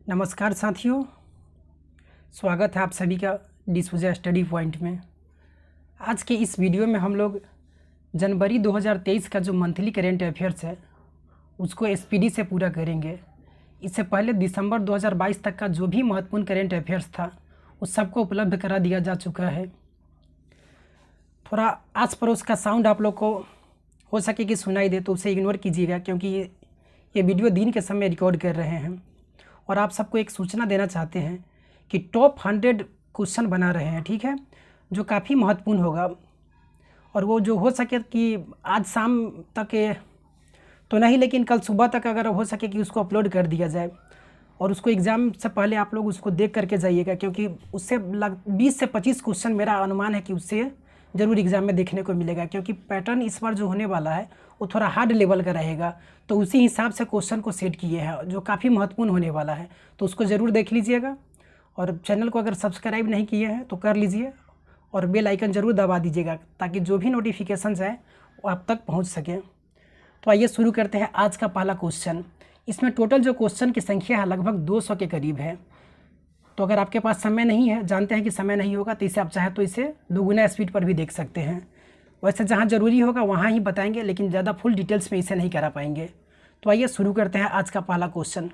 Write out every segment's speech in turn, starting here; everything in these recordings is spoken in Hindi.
नमस्कार साथियों, स्वागत है आप सभी का डिसूजा स्टडी पॉइंट में। आज के इस वीडियो में हम लोग जनवरी 2023 का जो मंथली करेंट अफेयर्स है उसको एसपीडी से पूरा करेंगे। इससे पहले दिसंबर 2022 तक का जो भी महत्वपूर्ण करेंट अफेयर्स था उस सबको उपलब्ध करा दिया जा चुका है। थोड़ा आस पड़ोस का साउंड आप लोग को हो सके कि सुनाई दे तो उसे इग्नोर कीजिएगा, क्योंकि ये वीडियो दिन के समय रिकॉर्ड कर रहे हैं और आप सबको एक सूचना देना चाहते हैं कि टॉप 100 क्वेश्चन बना रहे हैं, ठीक है, जो काफ़ी महत्वपूर्ण होगा। और वो जो हो सके कि आज शाम तक तो नहीं, लेकिन कल सुबह तक अगर हो सके कि उसको अपलोड कर दिया जाए और उसको एग्ज़ाम से पहले आप लोग उसको देख करके जाइएगा, क्योंकि उससे 20 से 25 क्वेश्चन मेरा अनुमान है कि उससे ज़रूर एग्ज़ाम में देखने को मिलेगा, क्योंकि पैटर्न इस बार जो होने वाला है वो थोड़ा हार्ड लेवल का रहेगा। तो उसी हिसाब से क्वेश्चन को सेट किए हैं जो काफ़ी महत्वपूर्ण होने वाला है, तो उसको ज़रूर देख लीजिएगा। और चैनल को अगर सब्सक्राइब नहीं किए हैं तो कर लीजिए और बेल आइकन ज़रूर दबा दीजिएगा, ताकि जो भी नोटिफिकेशंस हैं वो आप तक पहुंच सकें। तो आइए शुरू करते हैं आज का पहला क्वेश्चन। इसमें टोटल जो क्वेश्चन की संख्या है लगभग 200 के करीब है। तो अगर आपके पास समय नहीं है, जानते हैं कि समय नहीं होगा, तो इसे आप चाहे तो इसे दोगुना स्पीड पर भी देख सकते हैं। वैसे जहाँ ज़रूरी होगा वहाँ ही बताएंगे, लेकिन ज़्यादा फुल डिटेल्स में इसे नहीं करा पाएंगे। तो आइए शुरू करते हैं आज का पहला क्वेश्चन।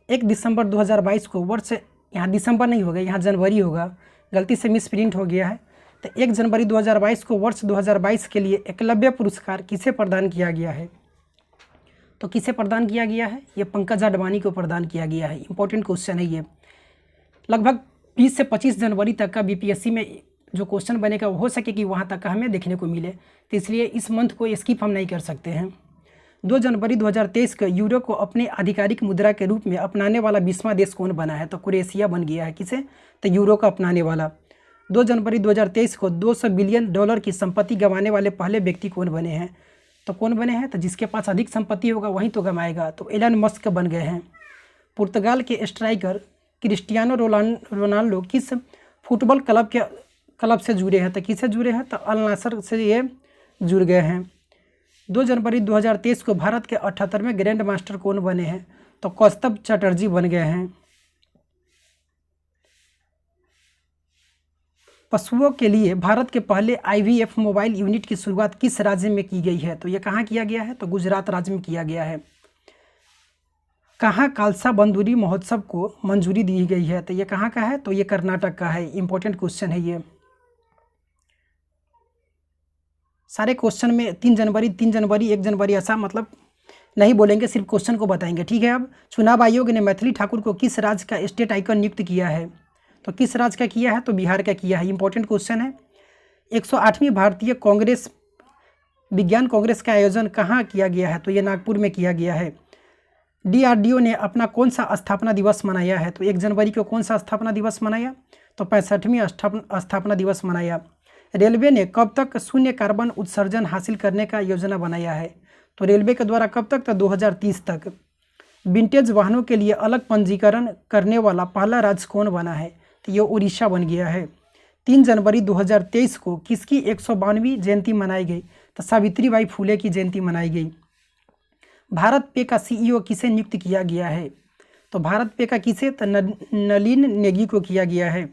1 दिसंबर 2022 को वर्ष, यहाँ दिसंबर नहीं होगा, यहाँ जनवरी होगा, गलती से मिस प्रिंट हो गया है। तो 1 जनवरी 2022 को वर्ष 2022 के लिए एकलव्य पुरस्कार किसे प्रदान किया गया है? तो किसे प्रदान किया गया है? ये पंकज आडवाणी को प्रदान किया गया है। इंपॉर्टेंट क्वेश्चन है ये। लगभग 20 से 25 जनवरी तक का बीपीएससी में जो क्वेश्चन बनेगा वो हो सके कि वहाँ तक का हमें देखने को मिले, तो इसलिए इस मंथ को स्किप हम नहीं कर सकते हैं। 2 जनवरी 2023 को यूरो को अपने आधिकारिक मुद्रा के रूप में अपनाने वाला 20वां देश कौन बना है? तो क्रोएशिया बन गया है। किसे? तो यूरो को अपनाने वाला। 2 जनवरी 2023 को $200 बिलियन की संपत्ति गंवाने वाले पहले व्यक्ति कौन बने हैं? तो कौन बने हैं? तो जिसके पास अधिक संपत्ति होगा वहीं तो गंवाएगा, तो एलन मस्क बन गए हैं। पुर्तगाल के स्ट्राइकर क्रिस्टियानो रोनाल्डो किस फुटबॉल क्लब से जुड़े हैं? तो किससे जुड़े हैं? तो अल नासर से ये जुड़ गए हैं। 2 जनवरी 2023 को भारत के 78वें ग्रैंड मास्टर कौन बने हैं? तो कौस्तभ चटर्जी बन गए हैं। पशुओं के लिए भारत के पहले IVF मोबाइल यूनिट की शुरुआत किस राज्य में की गई है? तो ये कहाँ किया गया है? तो गुजरात राज्य में किया गया है। कहाँ खालसा बंदूरी महोत्सव को मंजूरी दी गई है? तो ये कहाँ का है? तो ये कर्नाटक का है। इंपॉर्टेंट क्वेश्चन है ये। सारे क्वेश्चन में 3 जनवरी 1 जनवरी ऐसा मतलब नहीं बोलेंगे, सिर्फ क्वेश्चन को बताएंगे, ठीक है। अब चुनाव आयोग ने मैथिली ठाकुर को किस राज्य का स्टेट आइकन नियुक्त किया है? तो किस राज्य का किया है? तो बिहार का किया है। इंपॉर्टेंट क्वेश्चन है। 108वीं भारतीय कांग्रेस विज्ञान कांग्रेस का आयोजन कहाँ किया गया है? तो ये नागपुर में किया गया है। DRDO ने अपना कौन सा स्थापना दिवस मनाया है? तो 1 जनवरी को कौन सा स्थापना दिवस मनाया? तो 65वीं स्थापना दिवस मनाया। रेलवे ने कब तक शून्य कार्बन उत्सर्जन हासिल करने का योजना बनाया है? तो रेलवे के द्वारा कब तक? तो 2030 तक। विंटेज वाहनों के लिए अलग पंजीकरण करने वाला पहला राज्य कौन बना है? तो ये उड़ीसा बन गया है। 3 जनवरी 2023 को किसकी 152वीं जयंती मनाई गई? तो सावित्रीबाई फुले की जयंती मनाई गई। भारत पे का CEO किसे नियुक्त किया गया है? तो भारत पे का किसे? तो नलिन नेगी को किया गया है।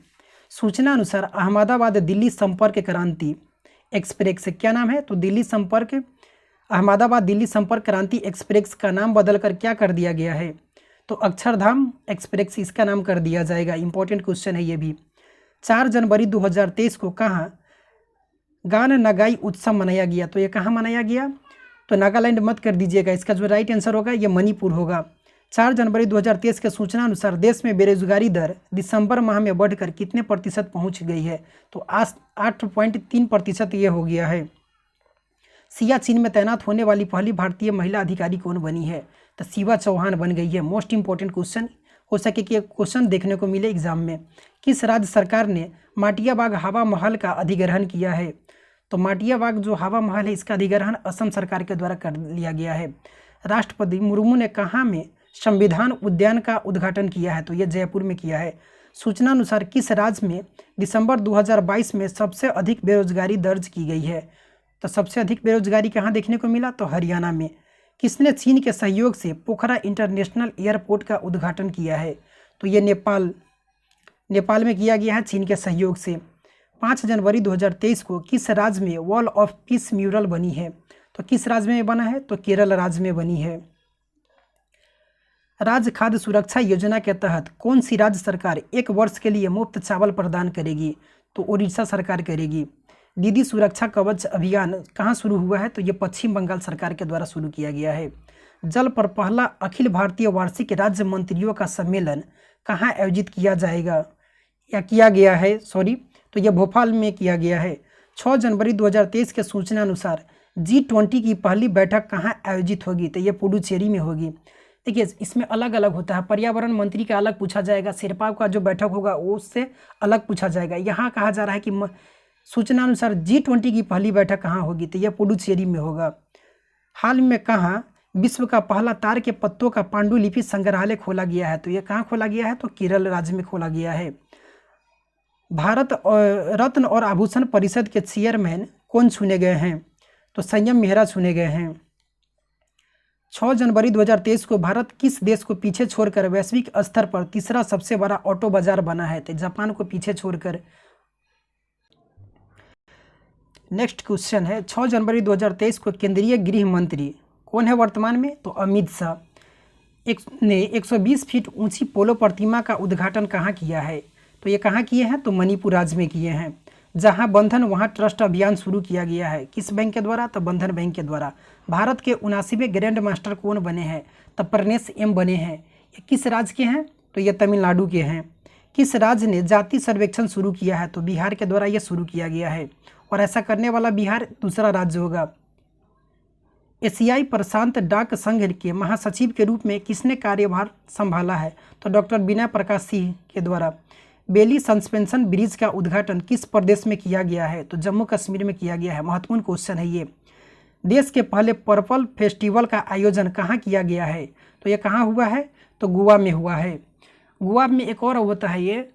सूचना अनुसार अहमदाबाद दिल्ली संपर्क क्रांति एक्सप्रेस से क्या नाम है? तो अहमदाबाद दिल्ली संपर्क क्रांति एक्सप्रेस का नाम बदलकर क्या कर दिया गया है? तो अक्षरधाम एक्सप्रेस इसका नाम कर दिया जाएगा। इंपॉर्टेंट क्वेश्चन है ये भी। 4 जनवरी 2023 को कहाँ गान नगाई उत्सव मनाया गया? तो ये कहाँ मनाया गया? तो नागालैंड मत कर दीजिएगा, इसका जो राइट आंसर होगा ये मणिपुर होगा। 4 जनवरी 2023 के सूचना अनुसार देश में बेरोजगारी दर दिसंबर माह में बढ़कर कितने प्रतिशत पहुंच गई है? तो 8.3% ये हो गया है। सियाचिन में तैनात होने वाली पहली भारतीय महिला अधिकारी कौन बनी है? तो शिवा चौहान बन गई है। मोस्ट इंपॉर्टेंट क्वेश्चन हो सके कि क्वेश्चन देखने को मिले एग्जाम में। किस राज्य सरकार ने माटिया बाग हवा महल का अधिग्रहण किया है? तो माटिया बाग जो हवा महल है इसका अधिग्रहण असम सरकार के द्वारा कर लिया गया है। राष्ट्रपति मुर्मू ने कहाँ में संविधान उद्यान का उद्घाटन किया है? तो ये जयपुर में किया है। सूचना अनुसार किस राज्य में दिसंबर 2022 में सबसे अधिक बेरोजगारी दर्ज की गई है? तो सबसे अधिक बेरोजगारी कहाँ देखने को मिला? तो हरियाणा में। किसने चीन के सहयोग से पोखरा इंटरनेशनल एयरपोर्ट का उद्घाटन किया है? तो ये नेपाल में किया गया है चीन के सहयोग से। 5 जनवरी 2023 को किस राज्य में वॉल ऑफ पीस म्यूरल बनी है? तो किस राज्य में बना है? तो केरल राज्य में बनी है। राज्य खाद्य सुरक्षा योजना के तहत कौन सी राज्य सरकार 1 वर्ष के लिए मुफ्त चावल प्रदान करेगी? तो उड़ीसा सरकार करेगी। दीदी सुरक्षा कवच अभियान कहाँ शुरू हुआ है? तो ये पश्चिम बंगाल सरकार के द्वारा शुरू किया गया है। जल पर पहला अखिल भारतीय वार्षिक राज्य मंत्रियों का सम्मेलन कहाँ आयोजित किया जाएगा या किया गया है? तो यह भोपाल में किया गया है। 6 जनवरी 2023 के सूचना अनुसार G20 की पहली बैठक कहाँ आयोजित होगी? तो ये पुडुचेरी में होगी। देखिए इसमें अलग अलग होता है, पर्यावरण मंत्री का अलग पूछा जाएगा, शेरपा का जो बैठक होगा वो उससे अलग पूछा जाएगा। यहाँ कहा जा रहा है कि सूचना अनुसार G20 की पहली बैठक कहाँ होगी? तो यह पुडुचेरी में होगा। हाल में कहाँ विश्व का पहला तार के पत्तों का पांडुलिपि संग्रहालय खोला गया है? तो यह कहाँ खोला गया है? तो केरल राज्य में खोला गया है। भारत रत्न और आभूषण परिषद के चेयरमैन कौन चुने गए हैं? तो संयम मेहरा चुने गए हैं। 6 जनवरी 2023 को भारत किस देश को पीछे छोड़कर वैश्विक स्तर पर तीसरा सबसे बड़ा ऑटो बाजार बना है? तो जापान को पीछे छोड़कर। नेक्स्ट क्वेश्चन है 6 जनवरी 2023 को केंद्रीय गृह मंत्री कौन है वर्तमान में? तो अमित शाह ने 120 फीट ऊंची पोलो प्रतिमा का उद्घाटन कहाँ किया है? तो ये कहाँ किए हैं? तो मणिपुर राज्य में किए हैं। जहाँ बंधन वहाँ ट्रस्ट अभियान शुरू किया गया है। किस बैंक के द्वारा? तो बंधन बैंक के द्वारा। भारत के 79वें ग्रैंड मास्टर कौन बने हैं? तो प्रनेश एम बने हैं। ये किस राज्य के हैं? तो ये तमिलनाडु के हैं। किस राज्य ने जाति सर्वेक्षण शुरू किया है? तो बिहार के द्वारा ये शुरू किया गया है और ऐसा करने वाला बिहार दूसरा राज्य होगा। एशियाई प्रशांत डाक संघ के महासचिव के रूप में किसने कार्यभार संभाला है? तो डॉक्टर विनय प्रकाश सिंह के द्वारा। बेली सस्पेंशन ब्रिज का उद्घाटन किस प्रदेश में किया गया है? तो जम्मू कश्मीर में किया गया है। महत्वपूर्ण क्वेश्चन है ये। देश के पहले पर्पल फेस्टिवल का आयोजन कहाँ किया गया है? तो ये कहाँ हुआ है? तो गोवा में हुआ है। गोवा में एक और होता है ये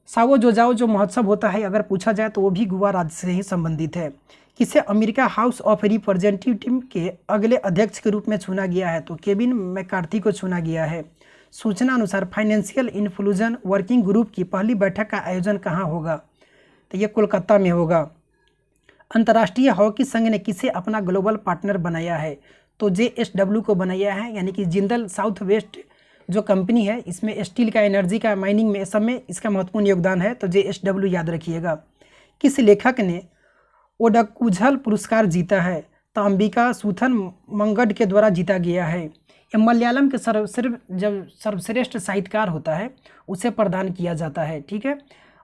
सावो जो जाओ जो महोत्सव होता है, अगर पूछा जाए तो वो भी गोवा राज्य से ही संबंधित है। किसे अमेरिका हाउस ऑफ रिप्रेजेंटेटिव के अगले अध्यक्ष के रूप में चुना गया है? तो केविन मैकार्थी को चुना गया है। सूचना अनुसार फाइनेंशियल इंक्लूजन वर्किंग ग्रुप की पहली बैठक का आयोजन कहाँ होगा? तो ये कोलकाता में होगा। अंतर्राष्ट्रीय हॉकी संघ ने किसे अपना ग्लोबल पार्टनर बनाया है? तो JSW को बनाया है, यानी कि जिंदल साउथ वेस्ट जो कंपनी है इसमें स्टील का, एनर्जी का, माइनिंग में सब में इसका महत्वपूर्ण योगदान है, तो JSW याद रखिएगा। किस लेखक ने ओडकुझल पुरस्कार जीता है? तो अंबिका सुथन मंगड के द्वारा जीता गया है। यह मलयालम के जब सर्वश्रेष्ठ साहित्यकार होता है उसे प्रदान किया जाता है, ठीक है।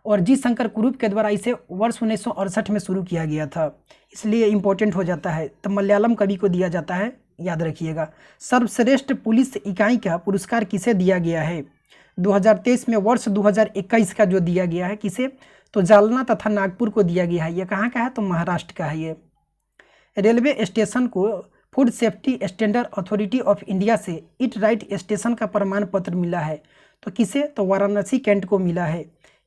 और जी शंकर कुरूप के द्वारा इसे वर्ष 1968 में शुरू किया गया था, इसलिए इम्पोर्टेंट हो जाता है। तो मलयालम कवि को दिया जाता है, याद रखिएगा। सर्वश्रेष्ठ पुलिस इकाई का पुरस्कार किसे दिया गया है? 2023 में वर्ष 2021 का जो दिया गया है किसे? तो जालना तथा नागपुर को दिया गया है। ये कहाँ का है? तो महाराष्ट्र का है। ये रेलवे स्टेशन को food safety standard authority of India से इट राइट स्टेशन का प्रमाण पत्र मिला है, तो किसे? तो वाराणसी कैंट को मिला है।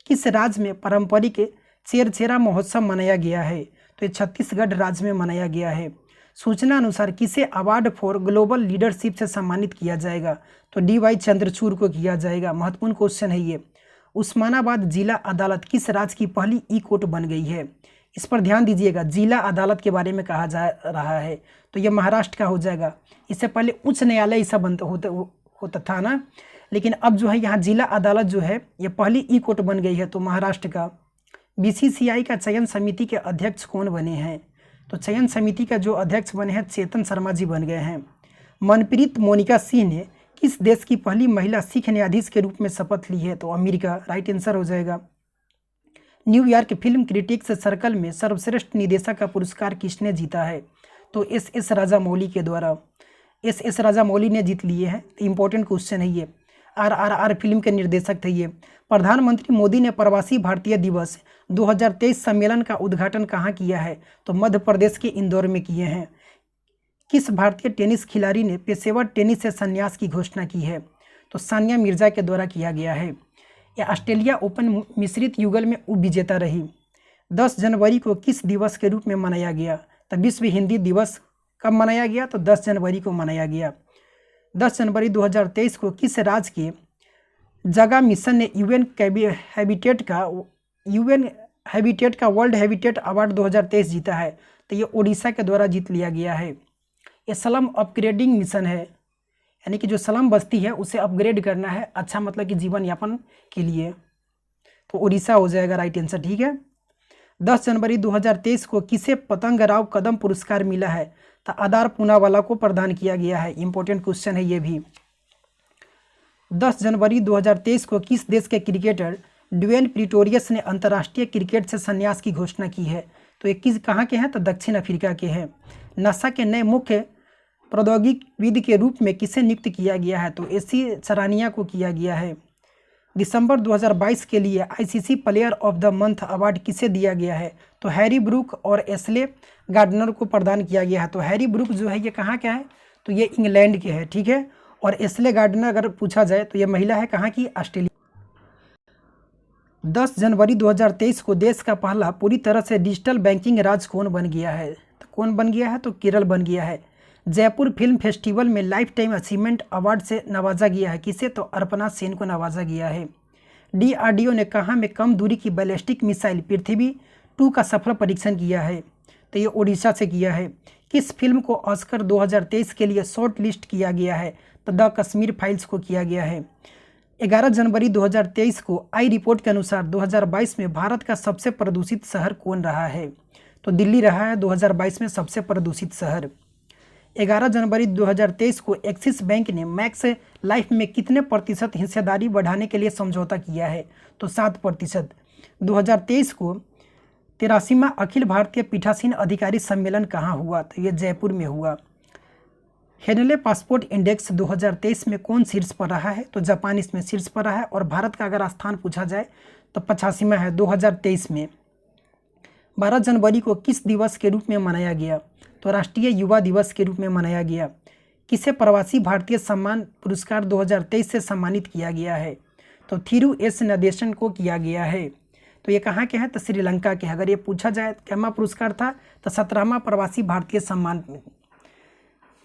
किस राज्य में पारंपरिक चेरचेरा महोत्सव मनाया गया है? तो ये छत्तीसगढ़ राज्य में मनाया गया है। सूचना अनुसार किसे अवार्ड फॉर ग्लोबल लीडरशिप से सम्मानित किया जाएगा? तो DY चंद्रचूड़ को किया जाएगा। महत्वपूर्ण क्वेश्चन है ये। उस्मानाबाद जिला अदालत किस राज्य की पहली ई-कोर्ट बन गई है? इस पर ध्यान दीजिएगा, जिला अदालत के बारे में कहा जा रहा है, तो ये महाराष्ट्र का हो जाएगा। इससे पहले उच्च न्यायालय ऐसा होता था ना, लेकिन अब जो है यहाँ जिला अदालत जो है ये पहली ई-कोर्ट बन गई है, तो महाराष्ट्र का। BCCI का चयन समिति के अध्यक्ष कौन बने हैं? तो चयन समिति का जो अध्यक्ष बने हैं चेतन शर्मा जी बन गए हैं। मनप्रीत मोनिका सिंह ने किस देश की पहली महिला सिख न्यायाधीश के रूप में शपथ ली है? तो अमेरिका राइट आंसर हो जाएगा। न्यूयॉर्क फिल्म क्रिटिक्स सर्कल में सर्वश्रेष्ठ निदेशक का पुरस्कार किसने जीता है? तो SS राजामौली के द्वारा। SS राजामौली ने जीत लिए हैं। इंपॉर्टेंट क्वेश्चन है ये। RRR फिल्म के निर्देशक थे ये। प्रधानमंत्री मोदी ने प्रवासी भारतीय दिवस 2023 सम्मेलन का उद्घाटन कहाँ किया है? तो मध्य प्रदेश के इंदौर में किए हैं। किस भारतीय टेनिस खिलाड़ी ने पेशेवर टेनिस से संन्यास की घोषणा की है? तो सानिया मिर्जा के द्वारा किया गया है। यह ऑस्ट्रेलिया ओपन मिश्रित युगल में उपविजेता रही। 10 जनवरी को किस दिवस के रूप में मनाया गया? तो विश्व हिंदी दिवस कब मनाया गया? तो 10 जनवरी को मनाया गया। 10 जनवरी 2023 को किस राज्य के जगह मिशन ने यूएन हैबिटेट का वर्ल्ड हैबिटेट अवार्ड 2023 जीता है, तो ये उड़ीसा के द्वारा जीत लिया गया है। ये स्लम अपग्रेडिंग मिशन है, यानी कि जो स्लम बस्ती है उसे अपग्रेड करना है, अच्छा मतलब कि जीवन यापन के लिए, तो उड़ीसा हो जाएगा राइट आंसर। ठीक है। 10 जनवरी 2023 को किसे पतंगराव कदम पुरस्कार मिला है, तो आदार पूनावाला को प्रदान किया गया है। इंपॉर्टेंट क्वेश्चन है ये भी। 10 जनवरी 2023 को किस देश के क्रिकेटर ड्वेन प्रीटोरियस ने अंतर्राष्ट्रीय क्रिकेट से संन्यास की घोषणा की है, तो ये कहाँ के हैं, तो दक्षिण अफ्रीका के हैं। नासा के नए मुख्य प्रौद्योगिकीविद के रूप में किसे नियुक्त किया गया है, तो एसी सरानिया को किया गया है। दिसंबर 2022 के लिए ICC player of the month award किसे दिया गया है, तो हैरी ब्रूक और एस्ले गार्डनर को प्रदान किया गया है। तो हैरी ब्रूक जो है ये कहाँ का है, तो ये इंग्लैंड के हैं। ठीक है। और एस्ले गार्डनर अगर पूछा जाए तो ये महिला है, कहाँ की, ऑस्ट्रेलिया। 10 जनवरी 2023 को देश का पहला पूरी तरह से डिजिटल बैंकिंग राज्य कौन बन गया है, तो कौन बन गया है, तो केरल बन गया है। जयपुर फिल्म फेस्टिवल में लाइफ टाइम अचीवमेंट अवार्ड से नवाजा गया है, किसे, तो अर्पणा सेन को नवाजा गया है। डीआरडीओ ने कहाँ में कम दूरी की बैलिस्टिक मिसाइल पृथ्वी 2 का सफल परीक्षण किया है, तो ये उड़ीसा से किया है। किस फिल्म को ऑस्कर 2023 के लिए शॉर्ट लिस्ट किया गया है, तो द कश्मीर फाइल्स को किया गया है। 11 जनवरी 2023 को आई रिपोर्ट के अनुसार 2022 में भारत का सबसे प्रदूषित शहर कौन रहा है, तो दिल्ली रहा है 2022 में सबसे प्रदूषित शहर। 11 जनवरी 2023 को एक्सिस बैंक ने मैक्स लाइफ में कितने प्रतिशत हिस्सेदारी बढ़ाने के लिए समझौता किया है, तो 7%। 2023 को 83वां अखिल भारतीय पीठासीन अधिकारी सम्मेलन कहाँ हुआ, तो ये जयपुर में हुआ। हेनले पासपोर्ट इंडेक्स 2023 में कौन शीर्ष पर रहा है, तो जापान इसमें शीर्ष पर रहा है। और भारत का अगर स्थान पूछा जाए तो 85वां है 2023 में। 12 जनवरी को किस दिवस के रूप में मनाया गया, तो राष्ट्रीय युवा दिवस के रूप में मनाया गया। किसे प्रवासी भारतीय सम्मान पुरस्कार 2023 से सम्मानित किया गया है, तो थिरु एस नदेशन को किया गया है। तो ये कहाँ के हैं, तो श्रीलंका के। अगर ये पूछा जाए क्या पुरस्कार था, तो 17वां प्रवासी भारतीय सम्मान।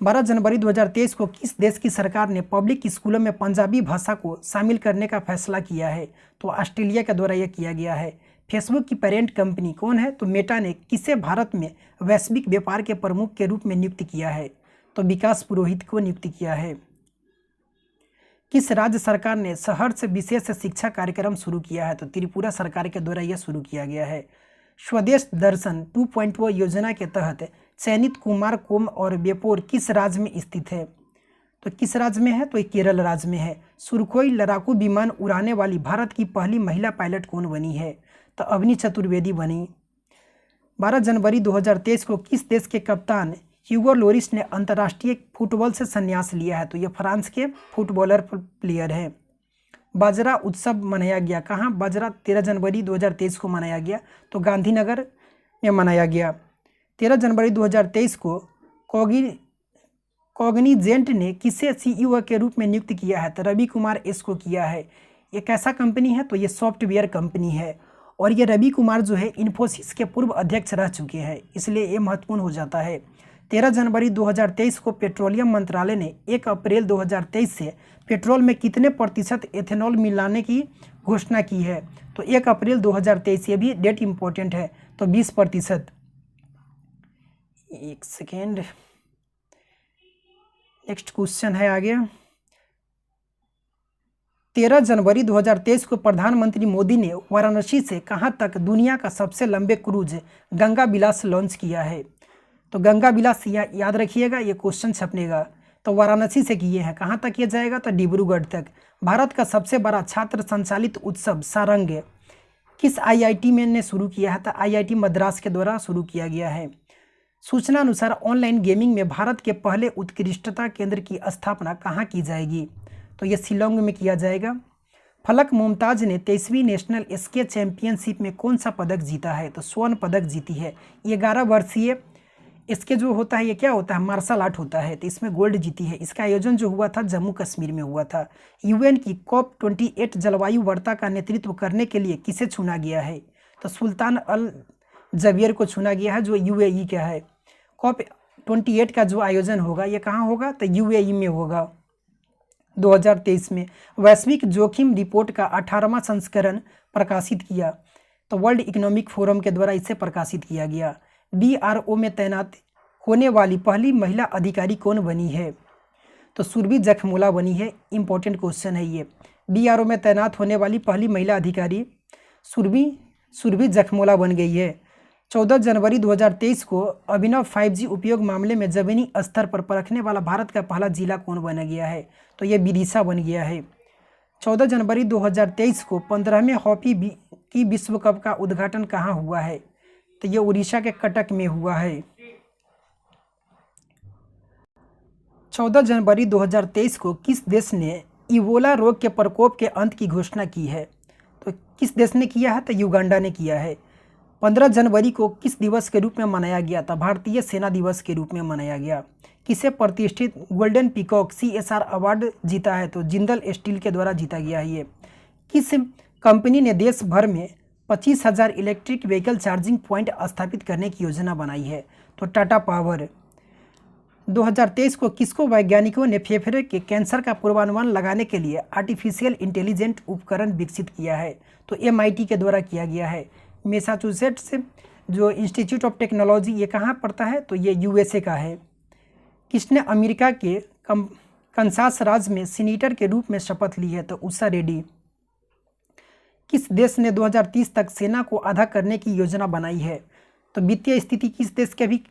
12 जनवरी 2023 को किस देश की सरकार ने पब्लिक स्कूलों में पंजाबी भाषा को शामिल करने का फैसला किया है, तो ऑस्ट्रेलिया के द्वारा यह किया गया है। फेसबुक की पेरेंट कंपनी कौन है, तो मेटा ने किसे भारत में वैश्विक व्यापार के प्रमुख के रूप में नियुक्त किया है, तो विकास पुरोहित को नियुक्त किया है। किस राज्य सरकार ने शहर से विशेष शिक्षा कार्यक्रम शुरू किया है, तो त्रिपुरा सरकार के द्वारा यह शुरू किया गया है। स्वदेश दर्शन 2.0 योजना के तहत चयनित कुमारकोम और बेपोर किस राज्य में स्थित है, तो किस राज्य में है, तो केरल राज्य में है। सुरखोई लड़ाकू विमान उड़ाने वाली भारत की पहली महिला पायलट कौन बनी है, तो अवनी चतुर्वेदी बनी। 12 जनवरी 2023 को किस देश के कप्तान ह्यूगो लोरिस ने अंतर्राष्ट्रीय फुटबॉल से संन्यास लिया है, तो ये फ्रांस के फुटबॉलर प्लेयर हैं। बाजरा उत्सव मनाया गया कहाँ, बाजरा 13 जनवरी 2023 को मनाया गया, तो गांधीनगर में मनाया गया। 13 जनवरी 2023 को कॉग्निजेंट ने किसे सीईओ के रूप में नियुक्त किया है, तो रवि कुमार एस को किया है। ये कैसा कंपनी है, तो ये सॉफ्टवेयर कंपनी है। और ये रवि कुमार जो है इन्फोसिस के पूर्व अध्यक्ष रह चुके हैं, इसलिए ये महत्वपूर्ण हो जाता है। 13 जनवरी 2023 को पेट्रोलियम मंत्रालय ने 1 अप्रैल 2023 से पेट्रोल में कितने प्रतिशत एथेनॉल मिलाने की घोषणा की है, तो 1 अप्रैल 2023, ये भी डेट इम्पोर्टेंट है, तो 20%। एक सेकेंड, नेक्स्ट क्वेश्चन है आगे। 13 जनवरी 2023 को प्रधानमंत्री मोदी ने वाराणसी से कहां तक दुनिया का सबसे लंबे क्रूज गंगा विलास लॉन्च किया है, तो गंगा विलास याद रखिएगा, ये क्वेश्चन छपनेगा। तो वाराणसी से किए हैं, कहां तक ये जाएगा, तो डिब्रूगढ़ तक। भारत का सबसे बड़ा छात्र संचालित उत्सव सारंग किस आईआईटी में ने शुरू किया है, तो आईआईटी मद्रास के द्वारा शुरू किया गया है। सूचना अनुसार ऑनलाइन गेमिंग में भारत के पहले उत्कृष्टता केंद्र की स्थापना कहाँ की जाएगी, तो ये शिलोंग में किया जाएगा। फलक मुमताज ने 23वीं नेशनल स्के चैंपियनशिप में कौन सा पदक जीता है, तो स्वर्ण पदक जीती है। ये 11 वर्षीय इसके जो होता है, ये क्या होता है, मार्शल आर्ट होता है, तो इसमें गोल्ड जीती है। इसका आयोजन जो हुआ था जम्मू कश्मीर में हुआ था। यूएन की COP28 जलवायु वार्ता का नेतृत्व करने के लिए किसे चुना गया है, तो सुल्तान अल जबीर को चुना गया है, जो यूएई का है। COP28 का जो आयोजन होगा ये कहाँ होगा, तो यूएई में होगा। 2023 में वैश्विक जोखिम रिपोर्ट का 18वां संस्करण प्रकाशित किया। तो वर्ल्ड इकोनॉमिक फोरम के द्वारा इसे प्रकाशित किया गया। बीआरओ में तैनात होने वाली पहली महिला अधिकारी कौन बनी है? तो सुरभि जखमोला बनी है। इंपॉर्टेंट क्वेश्चन है ये। बीआरओ में तैनात होने वाली पहली महिला अधिकारी सुरभि जखमोला बन गई है। 14 जनवरी 2023 को अभिनव 5G उपयोग मामले में ज़मीनी स्तर पर परखने वाला भारत का पहला जिला कौन बन गया है? तो ये विदिशा बन गया है। 14 जनवरी 2023 को 15वें हॉकी की विश्व कप का उद्घाटन कहाँ हुआ है? तो ये उड़ीसा के कटक में हुआ है। 14 जनवरी 2023 को किस देश ने इबोला रोग के प्रकोप के अंत की घोषणा की है? तो किस देश ने किया है? तो युगांडा ने किया है। 15 जनवरी को किस दिवस के रूप में मनाया गया था? भारतीय सेना दिवस के रूप में मनाया गया। किसे प्रतिष्ठित गोल्डन पीकॉक CSR अवार्ड जीता है? तो जिंदल स्टील के द्वारा जीता गया है ये। किस कंपनी ने देश भर में 25,000 इलेक्ट्रिक व्हीकल चार्जिंग पॉइंट स्थापित करने की योजना बनाई है? तो टाटा पावर। 2023 को किसको वैज्ञानिकों ने फेफड़े के कैंसर का पूर्वानुमान लगाने के लिए आर्टिफिशियल इंटेलिजेंट उपकरण विकसित किया है? तो MIT के द्वारा किया गया है। मैसाचुसेट्स जो इंस्टीट्यूट ऑफ टेक्नोलॉजी ये कहाँ पड़ता है? तो ये USA का है। किसने अमेरिका के कंसास राज्य में सीनेटर के रूप में शपथ ली है? तो उषा रेड्डी। किस देश ने 2030 तक सेना को आधा करने की योजना बनाई है? तो वित्तीय स्थिति किस देश के भी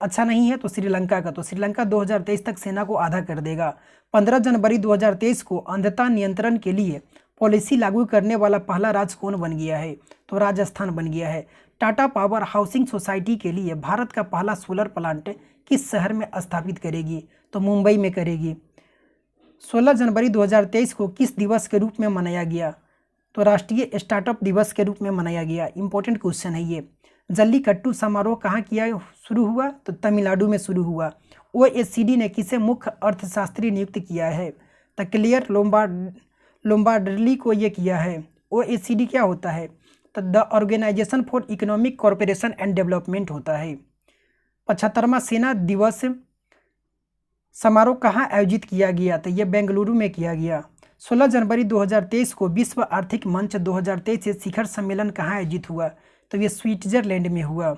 अच्छा नहीं है? तो श्रीलंका का। तो श्रीलंका 2023 तक सेना को आधा कर देगा। 15 जनवरी 2023 को अंधता नियंत्रण के लिए पॉलिसी लागू करने वाला पहला राज्य कौन बन गया है? तो राजस्थान बन गया है। टाटा पावर हाउसिंग सोसाइटी के लिए भारत का पहला सोलर प्लांट किस शहर में स्थापित करेगी? तो मुंबई में करेगी। 16 जनवरी 2023 को किस दिवस के रूप में मनाया गया? तो राष्ट्रीय स्टार्टअप दिवस के रूप में मनाया गया। इंपॉर्टेंट क्वेश्चन है ये। जल्लीकट्टू समारोह कहाँ किया शुरू हुआ? तो तमिलनाडु में शुरू हुआ। OECD ने किसे मुख्य अर्थशास्त्री नियुक्त किया है? तो क्लियर लोम्बार्डली को ये किया है। OECD क्या होता है? तो the organisation for economic corporation and development होता है। 75वां सेना दिवस समारोह कहाँ आयोजित किया गया? तो ये बेंगलुरु में किया गया। 16 जनवरी 2023 को विश्व आर्थिक मंच 2023 से शिखर सम्मेलन कहाँ आयोजित हुआ? तो ये स्विट्जरलैंड में हुआ।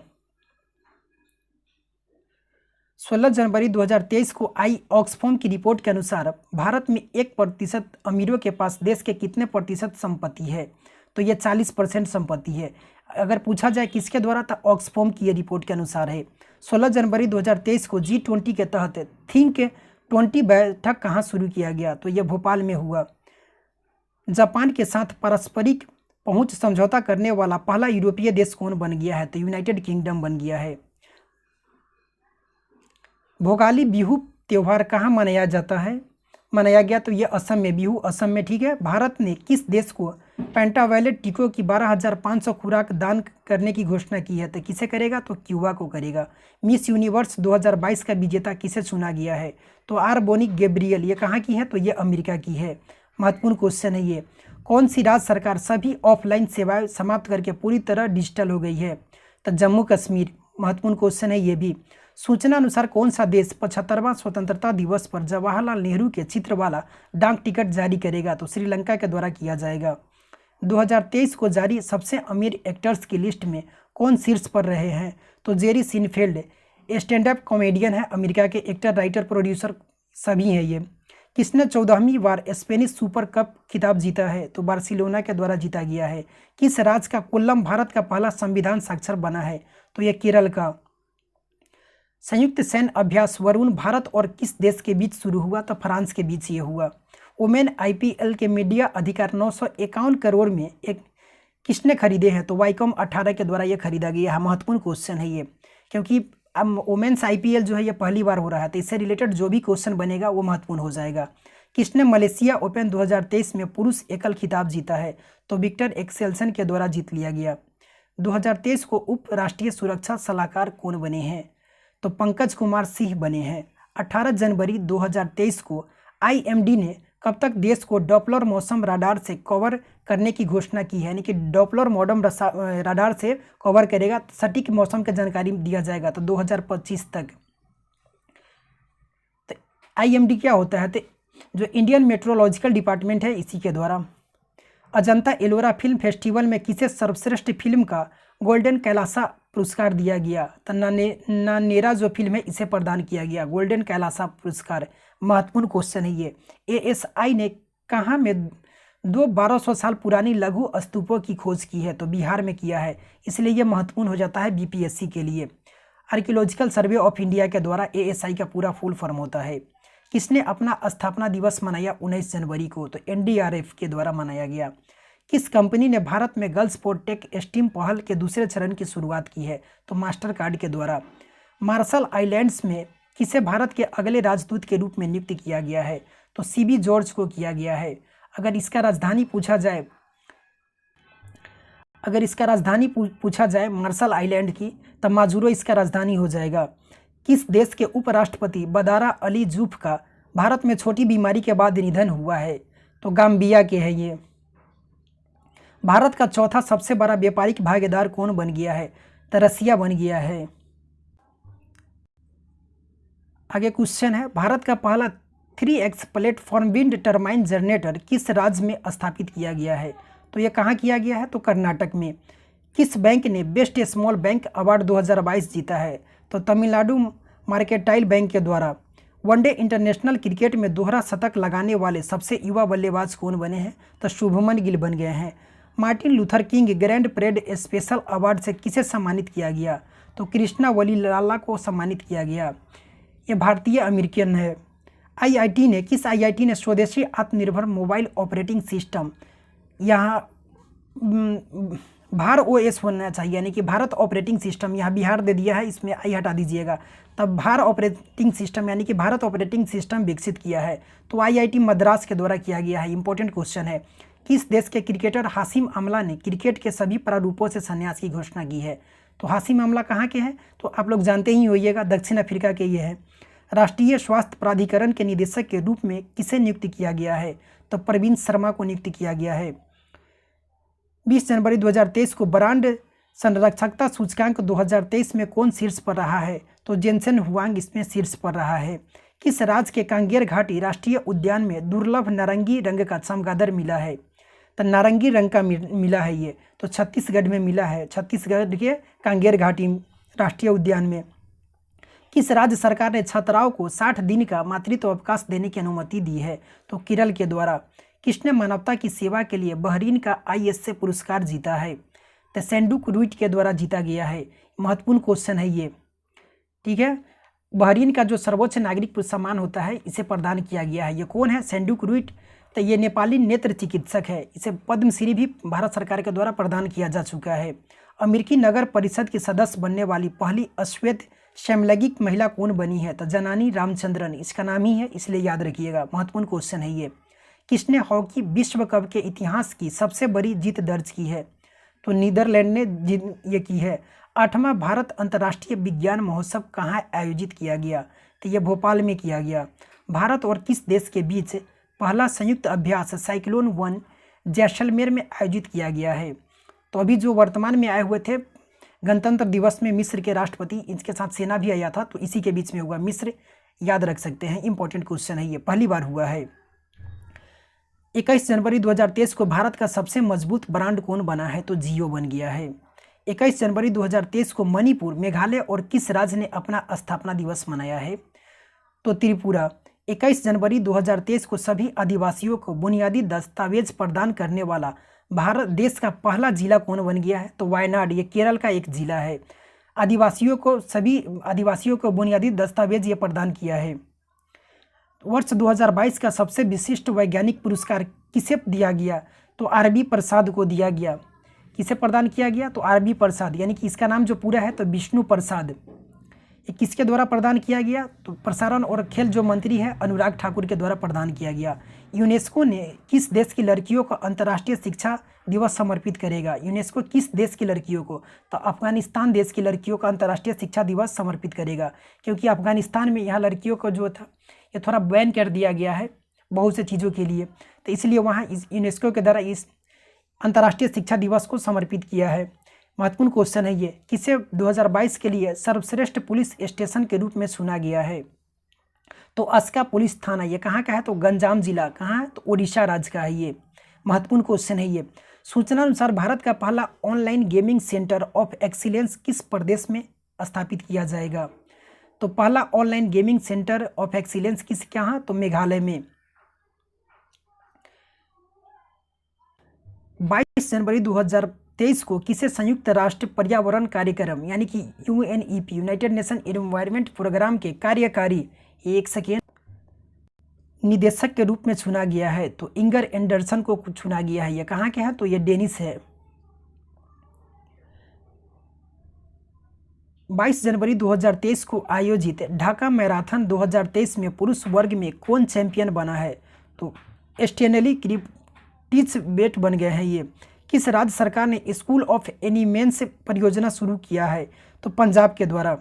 16 जनवरी 2023 को आई ऑक्सफैम की रिपोर्ट के अनुसार भारत में 1% अमीरों के पास देश के कितने प्रतिशत संपत्ति है? तो ये 40% संपत्ति है। अगर पूछा जाए किसके द्वारा, तो ऑक्सफैम की ये रिपोर्ट के अनुसार है। 16 जनवरी 2023 को G20 के तहत थिंक 20 बैठक कहाँ शुरू किया गया? तो ये भोपाल में हुआ। जापान के साथ पारस्परिक पहुंच समझौता करने वाला पहला यूरोपीय देश कौन बन गया है? तो यूनाइटेड किंगडम बन गया है। भोगाली बिहू त्यौहार कहाँ मनाया गया? तो ये असम में। बिहू असम में, ठीक है। भारत ने किस देश को पेंटावायलेट टीकों की 12,500 खुराक दान करने की घोषणा की है? तो किसे करेगा? तो क्यूबा को करेगा। मिस यूनिवर्स 2022 का विजेता किसे चुना गया है? तो आरबोनी गैब्रियल। ये कहाँ की है? तो ये अमेरिका की है। महत्वपूर्ण क्वेश्चन है ये। कौन सी राज्य सरकार सभी ऑफलाइन सेवाएं समाप्त करके पूरी तरह डिजिटल हो गई है? तो जम्मू कश्मीर। महत्वपूर्ण क्वेश्चन है ये भी। सूचना अनुसार कौन सा देश 75वां स्वतंत्रता दिवस पर जवाहरलाल नेहरू के चित्र वाला डाक टिकट जारी करेगा? तो श्रीलंका के द्वारा किया जाएगा। 2023 को जारी सबसे अमीर एक्टर्स की लिस्ट में कौन शीर्ष पर रहे हैं? तो जेरी सिनफेल्ड स्टैंड अप कॉमेडियन है, अमेरिका के एक्टर, राइटर, प्रोड्यूसर सभी हैं ये। किसने 14वीं बार स्पेनिश सुपर कप खिताब जीता है? तो बार्सिलोना के द्वारा जीता गया है। किस राज्य का कोल्लम भारत का पहला संविधान साक्षर बना है? तो यह केरल का। संयुक्त सैन्य अभ्यास वरुण भारत और किस देश के बीच शुरू हुआ? तो फ्रांस के बीच ये हुआ। वोमेन IPL के मीडिया अधिकार 951 करोड़ में एक किसने खरीदे हैं? तो वाइकॉम 18 के द्वारा ये खरीदा गया है। महत्वपूर्ण क्वेश्चन है ये, क्योंकि अब वोमेन्स IPL जो है ये पहली बार हो रहा है, तो इससे रिलेटेड जो भी क्वेश्चन बनेगा वो महत्वपूर्ण हो जाएगा। किसने मलेशिया ओपन 2023 में पुरुष एकल खिताब जीता है? तो विक्टर एक्सेल्सन के द्वारा जीत लिया गया। 2023 को उप राष्ट्रीय सुरक्षा सलाहकार कौन बने हैं? तो पंकज कुमार सिंह बने हैं। 18 जनवरी 2023 को IMD ने कब तक देश को डॉपलर मौसम राडार से कवर करने की घोषणा की है? यानी कि डॉपलर मॉडम राडार से कवर करेगा, सटीक मौसम की जानकारी दिया जाएगा। तो 2025 तक। तो IMD क्या होता है? तो जो इंडियन मेट्रोलॉजिकल डिपार्टमेंट है इसी के द्वारा। अजंता एलोरा फिल्म फेस्टिवल में किसे सर्वश्रेष्ठ फिल्म का गोल्डन कैलासा पुरस्कार दिया गया? तो नानेरा जो फिल्म है इसे प्रदान किया गया गोल्डन कैलासा पुरस्कार। महत्वपूर्ण क्वेश्चन है ये। एएसआई ने कहाँ में 1200 साल पुरानी लघु स्तूपों की खोज की है? तो बिहार में किया है, इसलिए ये महत्वपूर्ण हो जाता है बीपीएससी के लिए। आर्कियोलॉजिकल सर्वे ऑफ इंडिया के द्वारा एएसआई का पूरा फुल फॉर्म होता है। किसने अपना स्थापना दिवस मनाया 19 जनवरी को? तो एनडीआरएफ के द्वारा मनाया गया। किस कंपनी ने भारत में गर्ल्स फॉर टेक स्टीम पहल के दूसरे चरण की शुरुआत की है? तो मास्टर कार्ड के द्वारा। मार्शल आइलैंड्स में किसे भारत के अगले राजदूत के रूप में नियुक्त किया गया है? तो सीबी जॉर्ज को किया गया है। अगर इसका राजधानी पूछा जाए मार्शल आइलैंड की, तब माजुरो इसका राजधानी हो जाएगा। किस देश के उपराष्ट्रपति बदारा अली जूफ का भारत में छोटी बीमारी के बाद निधन हुआ है? तो गाम्बिया के है ये। भारत का चौथा सबसे बड़ा व्यापारिक भागीदार कौन बन गया है? तो रसिया बन गया है। आगे क्वेश्चन है, भारत का पहला 3x platform wind turbine generator किस राज्य में स्थापित किया गया है? तो यह कहाँ किया गया है? तो कर्नाटक में। किस बैंक ने बेस्ट स्मॉल बैंक अवार्ड 2022 जीता है? तो तमिलनाडु मार्केटाइल बैंक के द्वारा। वनडे इंटरनेशनल क्रिकेट में दोहरा शतक लगाने वाले सबसे युवा बल्लेबाज कौन बने हैं? तो शुभमन गिल बन गए हैं। Martin Luther king grand parade special award से किसे सम्मानित किया गया? तो कृष्णा वलीलाला को सम्मानित किया गया। ये भारतीय अमेरिकन है। किस आईआईटी ने स्वदेशी आत्मनिर्भर मोबाइल ऑपरेटिंग सिस्टम, यहाँ भार ओएस होना चाहिए, यानी कि भारत ऑपरेटिंग सिस्टम, यहाँ बिहार दे दिया है, इसमें आई हटा दीजिएगा, तब भार ऑपरेटिंग सिस्टम यानी कि भारत ऑपरेटिंग सिस्टम विकसित किया है। तो आईआईटी मद्रास के द्वारा किया गया है। इंपॉर्टेंट क्वेश्चन है, किस देश के क्रिकेटर हाशिम आमला ने क्रिकेट के सभी प्रारूपों से संन्यास की घोषणा की है? तो हाशिम आमला कहाँ के हैं? तो आप लोग जानते ही होइएगा, दक्षिण अफ्रीका के ये हैं। राष्ट्रीय स्वास्थ्य प्राधिकरण के निदेशक के रूप में किसे नियुक्त किया गया है? तो प्रवीण शर्मा को नियुक्त किया गया है। 20 जनवरी 2023 को ब्रांड संरक्षकता सूचकांक 2023 में कौन शीर्ष पर रहा है? तो जेनसेन हुआंग इसमें शीर्ष पर रहा है। किस राज्य के कांगेर घाटी राष्ट्रीय उद्यान में दुर्लभ नारंगी रंग का चमगादड़ मिला है? तो नारंगी रंग का मिला है ये, तो छत्तीसगढ़ में मिला है, छत्तीसगढ़ के कांगेर घाटी राष्ट्रीय उद्यान में। किस राज्य सरकार ने छात्राओं को 60 दिन का मातृत्व अवकाश देने की अनुमति दी है? तो केरल के द्वारा। किसने मानवता की सेवा के लिए बहरीन का आईएसए पुरस्कार जीता है? तो सेंडुक रूट के द्वारा जीता गया है। महत्वपूर्ण क्वेश्चन है ये, ठीक है। बहरीन का जो सर्वोच्च नागरिक सम्मान होता है इसे प्रदान किया गया है। ये कौन है? सेंडुक रूट। तो ये नेपाली नेत्र चिकित्सक है। इसे पद्मश्री भी भारत सरकार के द्वारा प्रदान किया जा चुका है। अमेरिकी नगर परिषद की सदस्य बनने वाली पहली अश्वेत समलैंगिक महिला कौन बनी है? तो जनानी रामचंद्रन इसका नाम ही है, इसलिए याद रखिएगा। महत्वपूर्ण क्वेश्चन है ये। किसने हॉकी विश्व कप के इतिहास की सबसे बड़ी जीत दर्ज की है? तो नीदरलैंड ने ये की है। 8वां भारत अंतर्राष्ट्रीय विज्ञान महोत्सव कहाँ आयोजित किया गया? तो ये भोपाल में किया गया। भारत और किस देश के बीच पहला संयुक्त अभ्यास साइक्लोन 1 जैसलमेर में आयोजित किया गया है? तो अभी जो वर्तमान में आए हुए थे गणतंत्र दिवस में मिस्र के राष्ट्रपति, इनके साथ सेना भी आया था, तो इसी के बीच में हुआ। मिस्र याद रख सकते हैं, इंपॉर्टेंट क्वेश्चन है ये, पहली बार हुआ है। 21 जनवरी 2023 को भारत का सबसे मजबूत ब्रांड कौन बना है? तो जियो बन गया है। 21 जनवरी 2023 को मणिपुर, मेघालय और किस राज्य ने अपना स्थापना दिवस मनाया है? तो त्रिपुरा। 21 जनवरी 2023 को सभी आदिवासियों को बुनियादी दस्तावेज प्रदान करने वाला भारत देश का पहला जिला कौन बन गया है? तो वायनाड, ये केरल का एक जिला है। सभी आदिवासियों को बुनियादी दस्तावेज ये प्रदान किया है। वर्ष 2022 का सबसे विशिष्ट वैज्ञानिक पुरस्कार किसे दिया गया? तो आर.बी. प्रसाद को दिया गया। किसे प्रदान किया गया? तो आर.बी. प्रसाद, यानी कि इसका नाम जो पूरा है तो विष्णु प्रसाद। ये किसके द्वारा प्रदान किया गया? तो प्रसारण और खेल जो मंत्री है अनुराग ठाकुर के द्वारा प्रदान किया गया। यूनेस्को ने किस देश की लड़कियों को अंतर्राष्ट्रीय शिक्षा दिवस समर्पित करेगा? यूनेस्को किस देश की लड़कियों को? तो अफगानिस्तान देश की लड़कियों का अंतर्राष्ट्रीय शिक्षा दिवस समर्पित करेगा, क्योंकि अफगानिस्तान में यहाँ लड़कियों को जो था ये थोड़ा बैन कर दिया गया है बहुत से चीज़ों के लिए, तो इसलिए वहाँ इस यूनेस्को के द्वारा इस अंतर्राष्ट्रीय शिक्षा दिवस को समर्पित किया है। महत्वपूर्ण क्वेश्चन है ये, किसे 2022 के लिए सर्वश्रेष्ठ पुलिस स्टेशन के रूप में चुना गया है? तो अस्का पुलिस थाना ये कहाँ का है? तो गंजाम जिला कहाँ है? तो उड़ीसा राज्य का है ये। महत्वपूर्ण क्वेश्चन है ये। सूचना अनुसार भारत का पहला online gaming centre of excellence किस प्रदेश में स्थापित किया जाएगा? तो पहला online gaming centre of excellence किस कहाँ? तो मेघालय में। 22 जनवरी 2023 को किसे संयुक्त राष्ट्र पर्यावरण कार्यक्रम यानी कि UNEP united nation environment programme के कार्यकारी एक सेकेंड निदेशक के रूप में चुना गया है? तो इंगर एंडरसन को चुना गया है। ये कहाँ के हैं? तो ये डेनिस है। 22 जनवरी 2023 को आयोजित ढाका मैराथन 2023 में पुरुष वर्ग में कौन चैंपियन बना है? तो स्टेनली क्रिप्टिच बेट बन गए हैं ये। किस राज्य सरकार ने स्कूल ऑफ एनिमेंस परियोजना शुरू किया है? तो पंजाब के द्वारा।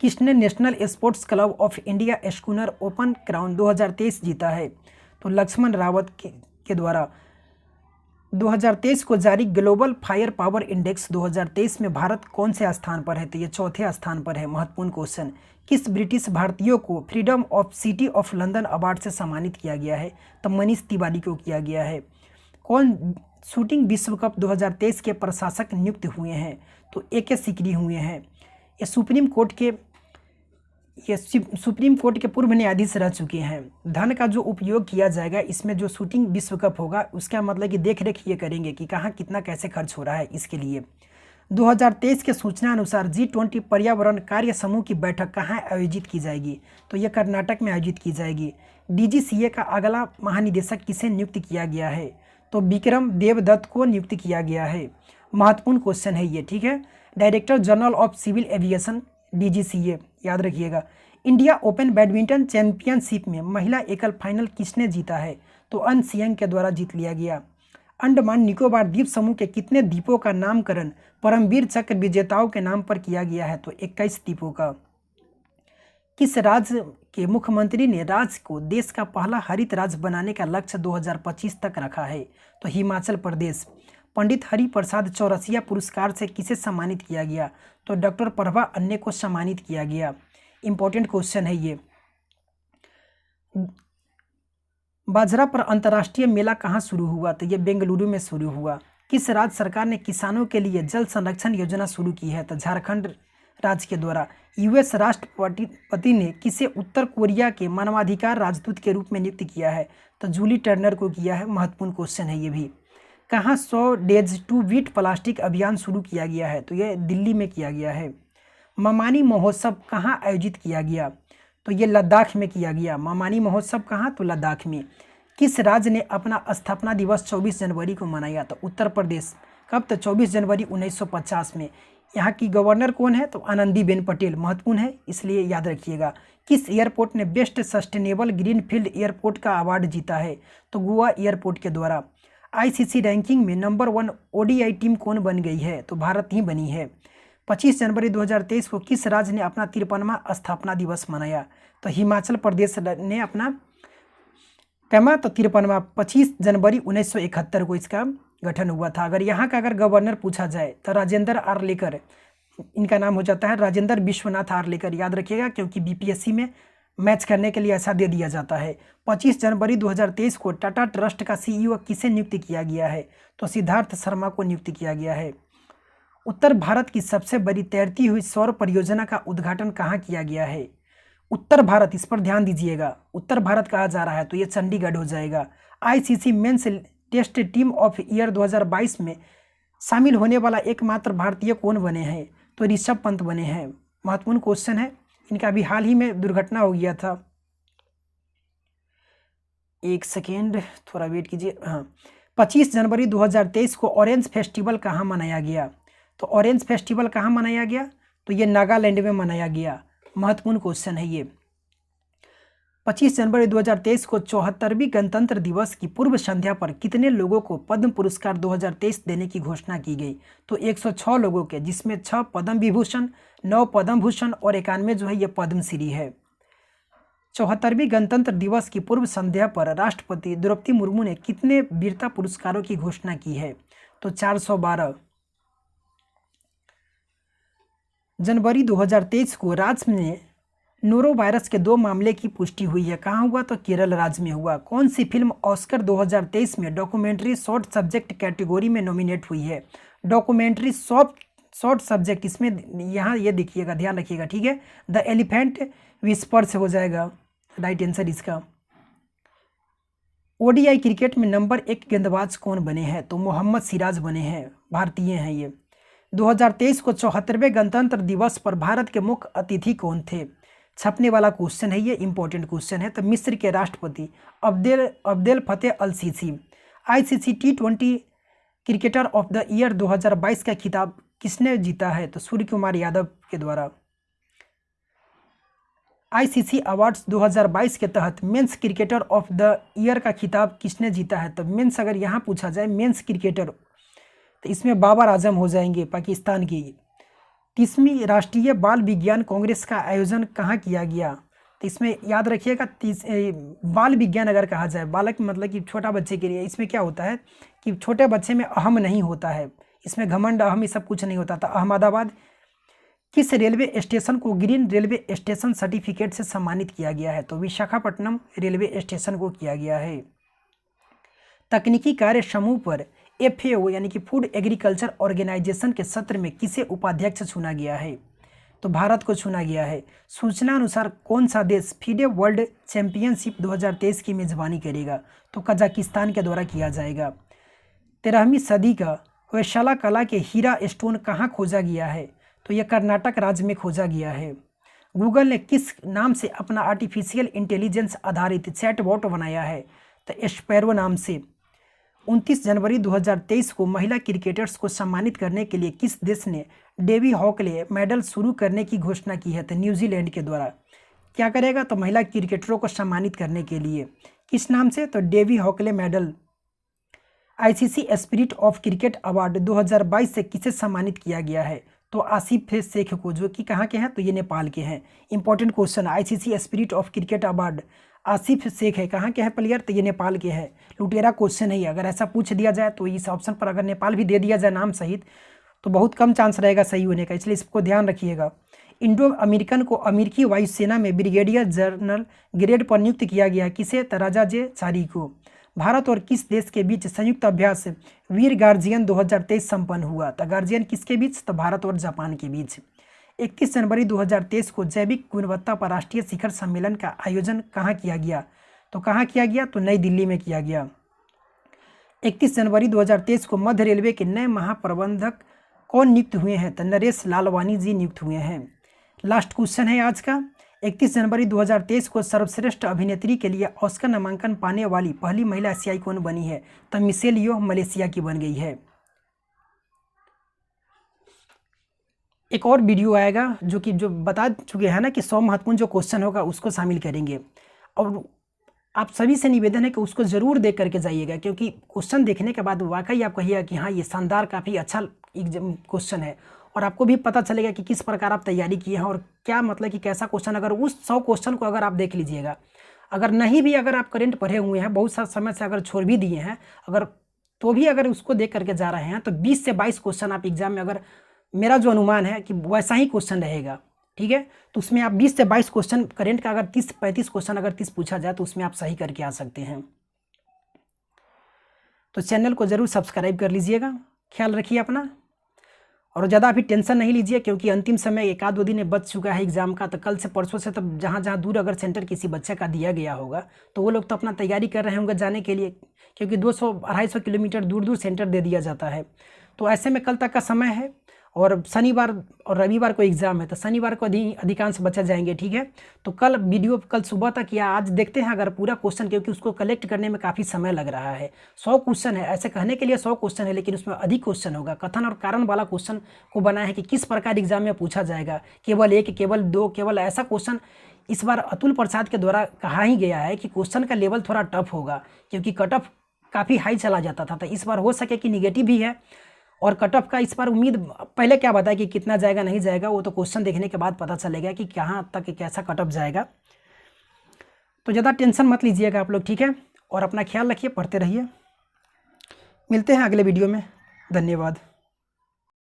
किसने national sports club of India schooner open crown 2023 जीता है? तो लक्ष्मण रावत के द्वारा। 2023 को जारी ग्लोबल फायर पावर इंडेक्स 2023 में भारत कौन से स्थान पर है? तो ये चौथे स्थान पर है। महत्वपूर्ण क्वेश्चन। किस ब्रिटिश भारतीयों को freedom of city of London award से सम्मानित किया गया है? तो मनीष तिवारी को किया गया है। कौन शूटिंग विश्व कप 2023 के प्रशासक नियुक्त हुए हैं? तो AK सिकरी हुए हैं। ये सुप्रीम कोर्ट के पूर्व न्यायाधीश रह चुके हैं। धन का जो उपयोग किया जाएगा इसमें जो शूटिंग विश्व कप होगा उसका मतलब कि देख रेख ये करेंगे कि कहाँ कितना कैसे खर्च हो रहा है इसके लिए। 2023 के सूचना अनुसार G20 पर्यावरण कार्य समूह की बैठक कहाँ आयोजित की जाएगी? तो ये कर्नाटक में आयोजित की जाएगी। DGCA का अगला महानिदेशक किसे नियुक्त किया गया है? तो विक्रम देवदत्त को नियुक्त किया गया है। महत्वपूर्ण क्वेश्चन है ये, ठीक है। Director general of civil aviation DGCA याद रखिएगा। इंडिया ओपन बैडमिंटन चैंपियनशिप में महिला एकल फाइनल किसने जीता है? तो अन सियांग के द्वारा जीत लिया गया। अंडमान निकोबार द्वीप समूह के कितने द्वीपों का नामकरण परमवीर चक्र विजेताओं के नाम पर किया गया है? तो 21 द्वीपों का। किस राज्य के मुख्यमंत्री ने राज्य को देश का पहला हरित राज्य बनाने का लक्ष्य 2025 तक रखा है? तो हिमाचल प्रदेश। पंडित हरिप्रसाद चौरसिया पुरस्कार से किसे सम्मानित किया गया? तो डॉक्टर प्रभा अन्य को सम्मानित किया गया। इंपॉर्टेंट क्वेश्चन है ये। बाजरा पर अंतर्राष्ट्रीय मेला कहाँ शुरू हुआ? तो ये बेंगलुरु में शुरू हुआ। किस राज्य सरकार ने किसानों के लिए जल संरक्षण योजना शुरू की है? तो झारखंड राज्य के द्वारा। US राष्ट्रपति ने किसे उत्तर कोरिया के मानवाधिकार राजदूत के रूप में नियुक्त किया है? तो जूली टर्नर को किया है। महत्वपूर्ण क्वेश्चन है ये भी। कहाँ 100 डेज टू बीट प्लास्टिक अभियान शुरू किया गया है? तो ये दिल्ली में किया गया है। ममानी महोत्सव कहाँ आयोजित किया गया? तो ये लद्दाख में किया गया। ममानी महोत्सव कहाँ? तो लद्दाख में। किस राज्य ने अपना स्थापना दिवस 24 जनवरी को मनाया? तो उत्तर प्रदेश। कब? तो 24 जनवरी 1950 में। यहाँ की गवर्नर कौन है? तो आनंदीबेन पटेल। महत्वपूर्ण है इसलिए याद रखिएगा। किस एयरपोर्ट ने बेस्ट सस्टेनेबल ग्रीनफील्ड एयरपोर्ट का अवार्ड जीता है? तो गोवा एयरपोर्ट के द्वारा। ICC रैंकिंग में नंबर 1 ODI टीम कौन बन गई है? तो भारत ही बनी है। 25 जनवरी 2023 को किस राज्य ने अपना 53वां स्थापना दिवस मनाया? तो हिमाचल प्रदेश ने अपना कैमा तो 53वां 25 जनवरी 1971 को इसका गठन हुआ था। अगर यहाँ का गवर्नर पूछा जाए तो राजेंद्र आर्लेकर इनका नाम हो जाता है। राजेंद्र विश्वनाथ आर्लेकर याद रखिएगा, क्योंकि BPSC में मैच करने के लिए ऐसा दे दिया जाता है। 25 जनवरी 2023 को टाटा ट्रस्ट का CEO किसे नियुक्त किया गया है? तो सिद्धार्थ शर्मा को नियुक्त किया गया है। उत्तर भारत की सबसे बड़ी तैरती हुई सौर परियोजना का उद्घाटन कहाँ किया गया है? उत्तर भारत, इस पर ध्यान दीजिएगा। उत्तर भारत कहा जा रहा है तो ये चंडीगढ़ हो जाएगा। ICC men's test team of year 2022 में शामिल होने वाला एकमात्र भारतीय कौन बने हैं? तो ऋषभ पंत बने हैं। महत्वपूर्ण क्वेश्चन है। इनका अभी हाल ही में दुर्घटना हो गया था। एक सेकेंड, थोड़ा वेट कीजिए। हाँ, 25 जनवरी 2023 को ऑरेंज फेस्टिवल कहाँ मनाया गया? तो ऑरेंज फेस्टिवल कहाँ मनाया गया? तो ये नागालैंड में मनाया गया। महत्वपूर्ण क्वेश्चन है ये। 25 जनवरी 2023 को 74वीं गणतंत्र दिवस की पूर्व संध्या पर कितने लोगों को पद्म पुरस्कार 2023 देने की घोषणा की गई? तो 106 लोगों के, जिसमें 6 पद्म विभूषण, 9 पद्म भूषण और 91 जो है ये पद्मश्री है। 74वीं गणतंत्र दिवस की पूर्व संध्या पर राष्ट्रपति द्रौपदी मुर्मू ने कितने वीरता पुरस्कारों की घोषणा की है? तो 412। जनवरी 2023 को राज्य में नोरो वायरस के 2 मामले की पुष्टि हुई है। कहाँ हुआ? तो केरल राज्य में हुआ। कौन सी फिल्म ऑस्कर 2023 में डॉक्यूमेंट्री शॉर्ट सब्जेक्ट कैटेगरी में नॉमिनेट हुई है? डॉक्यूमेंट्री शॉर्ट सब्जेक्ट, इसमें यहाँ ये देखिएगा, ध्यान रखिएगा, ठीक है। द एलिफेंट विस्पर्स हो जाएगा राइट आंसर इसका। ओडीआई क्रिकेट में नंबर 1 गेंदबाज कौन बने हैं? तो मोहम्मद सिराज बने हैं, भारतीय हैं ये। 2023 को 74वें गणतंत्र दिवस पर भारत के मुख्य अतिथि कौन थे? छपने वाला क्वेश्चन है ये, इंपॉर्टेंट क्वेश्चन है। तो मिस्र के राष्ट्रपति Abdel Fattah al Sisi. ICC T20 cricketer of the year 2022 का खिताब किसने जीता है? तो सूर्य कुमार यादव के द्वारा। आईसीसी अवार्ड्स 2022 के तहत men's cricketer of the year का खिताब किसने जीता है? तो मेंस अगर यहाँ पूछा जाए मेंस क्रिकेटर, तो इसमें बाबर आजम हो जाएंगे पाकिस्तान की। 30वीं राष्ट्रीय बाल विज्ञान कांग्रेस का आयोजन कहाँ किया गया? तो इसमें याद रखिएगा, बाल विज्ञान अगर कहा जाए, बालक मतलब कि छोटा बच्चे के लिए, इसमें क्या होता है कि छोटे बच्चे में अहम नहीं होता है, इसमें घमंड अहम ये सब कुछ नहीं होता था। अहमदाबाद किस रेलवे स्टेशन को ग्रीन रेलवे स्टेशन सर्टिफिकेट से सम्मानित किया गया है? तो विशाखापट्टनम रेलवे स्टेशन को किया गया है। तकनीकी कार्य समूह पर FAO यानी कि फूड एग्रीकल्चर ऑर्गेनाइजेशन के सत्र में किसे उपाध्यक्ष चुना गया है? तो भारत को चुना गया है। सूचना अनुसार कौन सा देश फीडे वर्ल्ड चैंपियनशिप 2023 की मेजबानी करेगा? तो कजाकिस्तान के द्वारा किया जाएगा। 13वीं सदी का होयसला कला के हीरा स्टोन कहाँ खोजा गया है? तो यह कर्नाटक राज्य में खोजा गया है। गूगल ने किस नाम से अपना आर्टिफिशियल इंटेलिजेंस आधारित चैटबॉट बनाया है? तो स्पैरो नाम से। 29 जनवरी 2023 को महिला क्रिकेटर्स को सम्मानित करने के लिए किस देश ने डेवी हॉकले मेडल शुरू करने की घोषणा की है? तो न्यूजीलैंड के द्वारा। क्या करेगा? तो महिला क्रिकेटरों को सम्मानित करने के लिए किस नाम से? तो Davy Hockley medal. ICC spirit of cricket award 2022 से किसे सम्मानित किया गया है? तो आसिफ शेख को, जो कि कहाँ के हैं? तो ये नेपाल के हैं। Important question, ICC spirit of cricket award Asif Sheikh है, कहाँ के हैं प्लेयर? तो ये नेपाल के हैं। लुटेरा क्वेश्चन है, अगर ऐसा पूछ दिया जाए तो इस ऑप्शन पर अगर नेपाल भी दे दिया जाए नाम सहित तो बहुत कम चांस रहेगा सही होने का, इसलिए इसको ध्यान रखिएगा। इंडो अमेरिकन को अमेरिकी वायुसेना में ब्रिगेडियर जनरल ग्रेड पर नियुक्त किया गया, किसे? तो राजा जे चारी को। भारत और किस देश के बीच संयुक्त अभ्यास वीर गार्जियन 2023 संपन्न हुआ? तो गार्जियन किसके बीच? तो भारत और जापान के बीच। 31 जनवरी 2023 को जैविक गुणवत्ता पर राष्ट्रीय शिखर सम्मेलन का आयोजन कहाँ किया गया? तो कहाँ किया गया? तो नई दिल्ली में किया गया। 31 जनवरी 2023 को मध्य रेलवे के नए महाप्रबंधक कौन नियुक्त हुए हैं? तो नरेश लालवानी जी नियुक्त हुए हैं। लास्ट क्वेश्चन है आज का। 31 जनवरी 2023 को सर्वश्रेष्ठ अभिनेत्री के लिए ऑस्कर नामांकन पाने वाली पहली महिला एशियाई कौन बनी है? तो मिशेल यो मलेशिया की बन गई है। एक और वीडियो आएगा जो बता चुके हैं ना कि 100 महत्वपूर्ण जो क्वेश्चन होगा उसको शामिल करेंगे, और आप सभी से निवेदन है कि उसको ज़रूर देख करके जाइएगा, क्योंकि क्वेश्चन देखने के बाद वाकई आप कहिएगा कि हाँ ये शानदार काफ़ी अच्छा क्वेश्चन है, और आपको भी पता चलेगा कि किस प्रकार आप तैयारी किए हैं और क्या मतलब कि कैसा क्वेश्चन। अगर उस 100 क्वेश्चन को अगर आप देख लीजिएगा, अगर नहीं भी अगर आप करंट पढ़े हुए हैं, बहुत सा समय से अगर छोड़ भी दिए हैं, अगर तो भी अगर उसको देख करके जा रहे हैं, तो 20 से 22 क्वेश्चन आप एग्जाम में, अगर मेरा जो अनुमान है कि वैसा ही क्वेश्चन रहेगा, ठीक है, तो उसमें आप 20 से 22 क्वेश्चन करंट का, अगर 30-35 क्वेश्चन अगर 30 पूछा जाए तो उसमें आप सही करके आ सकते हैं। तो चैनल को ज़रूर सब्सक्राइब कर लीजिएगा। ख्याल रखिए अपना, और ज़्यादा अभी टेंशन नहीं लीजिए, क्योंकि अंतिम समय 1-2 दिन में बच चुका है एग्ज़ाम का। तो कल से परसों से तब जहाँ जहाँ दूर अगर सेंटर किसी बच्चे का दिया गया होगा तो वो लोग तो अपना तैयारी कर रहे होंगे जाने के लिए, क्योंकि 200-250 किलोमीटर दूर दूर सेंटर दे दिया जाता है। तो ऐसे में कल तक का समय है, और शनिवार और रविवार को एग्ज़ाम है, तो शनिवार को अधिकांश बच्चे जाएंगे, ठीक है। तो कल वीडियो कल सुबह तक या आज देखते हैं अगर पूरा क्वेश्चन, क्योंकि उसको कलेक्ट करने में काफ़ी समय लग रहा है। 100 क्वेश्चन है, ऐसे कहने के लिए 100 क्वेश्चन है, लेकिन उसमें अधिक क्वेश्चन होगा। कथन और कारण वाला क्वेश्चन को बनाया है कि किस प्रकार एग्जाम में पूछा जाएगा, केवल 1, केवल 2, केवल ऐसा क्वेश्चन। इस बार अतुल प्रसाद के द्वारा कहा ही गया है कि क्वेश्चन का लेवल थोड़ा टफ होगा, क्योंकि कट ऑफ काफ़ी हाई चला जाता था। तो इस बार हो सके कि निगेटिव भी है, और कट ऑफ का इस बार उम्मीद पहले क्या बताया कि कितना जाएगा नहीं जाएगा, वो तो क्वेश्चन देखने के बाद पता चलेगा कि कहाँ तक कैसा कट ऑफ जाएगा। तो ज़्यादा टेंशन मत लीजिएगा आप लोग, ठीक है, और अपना ख्याल रखिए, पढ़ते रहिए। मिलते हैं अगले वीडियो में। धन्यवाद।